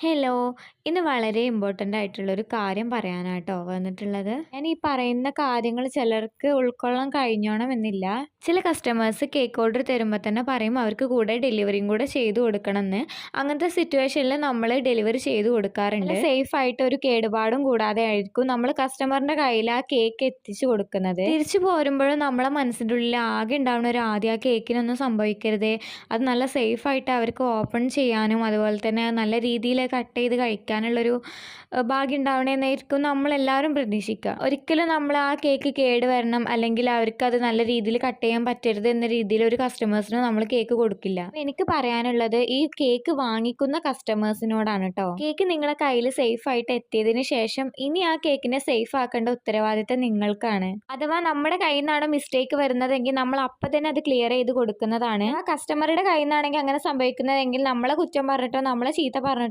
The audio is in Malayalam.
ഹലോ. ഇന്ന് വളരെ ഇമ്പോർട്ടന്റ് ആയിട്ടുള്ളൊരു കാര്യം പറയാനാട്ടോ വന്നിട്ടുള്ളത്. ഞാൻ ഈ പറയുന്ന കാര്യങ്ങൾ ചിലർക്ക് ഉൾക്കൊള്ളാൻ കഴിഞ്ഞോണമെന്നില്ല. ചില കസ്റ്റമേഴ്സ് കേക്ക് ഓർഡർ തരുമ്പോൾ തന്നെ പറയും അവർക്ക് കൂടെ ഡെലിവറിയും കൂടെ ചെയ്തു കൊടുക്കണമെന്ന്. അങ്ങനത്തെ സിറ്റുവേഷനിൽ നമ്മൾ ഡെലിവറി ചെയ്തു കൊടുക്കാറുണ്ട്. സേഫ് ആയിട്ട് ഒരു കേടുപാടും കൂടാതെ ആയിരിക്കും നമ്മൾ കസ്റ്റമറിന്റെ കയ്യിൽ ആ കേക്ക് എത്തിച്ചു കൊടുക്കുന്നത്. തിരിച്ചു പോരുമ്പോഴും നമ്മളെ മനസ്സിൻ്റെ ഉള്ളിൽ ആകെ ഉണ്ടാവുന്ന ഒരു ആദ്യം ആ കേക്കിനൊന്നും സംഭവിക്കരുതേ, അത് നല്ല സേഫ് ആയിട്ട് അവർക്ക് ഓപ്പൺ ചെയ്യാനും അതുപോലെ തന്നെ നല്ല രീതിയിൽ കട്ട് ചെയ്ത് കഴിക്കാനുള്ളൊരു ഭാഗ്യം ഉണ്ടാവണമെന്നായിരിക്കും നമ്മളെല്ലാവരും പ്രതീക്ഷിക്കുക. ഒരിക്കലും നമ്മൾ ആ കേക്ക് കേട് വരണം അല്ലെങ്കിൽ അവർക്ക് അത് നല്ല രീതിയിൽ കട്ട് ചെയ്യാൻ പറ്റരുത് എന്ന രീതിയിൽ ഒരു കസ്റ്റമേഴ്സിന് നമ്മൾ കേക്ക് കൊടുക്കില്ല. എനിക്ക് പറയാനുള്ളത് ഈ കേക്ക് വാങ്ങിക്കുന്ന കസ്റ്റമേഴ്സിനോടാണ് കേട്ടോ. കേക്ക് നിങ്ങളെ കയ്യിൽ സേഫ് ആയിട്ട് എത്തിയതിന് ശേഷം ഇനി ആ കേക്കിനെ സേഫ് ആക്കേണ്ട ഉത്തരവാദിത്തം നിങ്ങൾക്കാണ്. അഥവാ നമ്മുടെ കയ്യിൽ നിന്നാണ് മിസ്റ്റേക്ക് വരുന്നതെങ്കിൽ നമ്മൾ അപ്പം തന്നെ അത് ക്ലിയർ ചെയ്ത് കൊടുക്കുന്നതാണ്. ആ കസ്റ്റമറുടെ കയ്യിൽ നിന്നാണെങ്കിൽ അങ്ങനെ സംഭവിക്കുന്നതെങ്കിൽ നമ്മളെ കുറ്റം പറഞ്ഞിട്ടോ നമ്മളെ ചീത്ത പറഞ്ഞിട്ടോ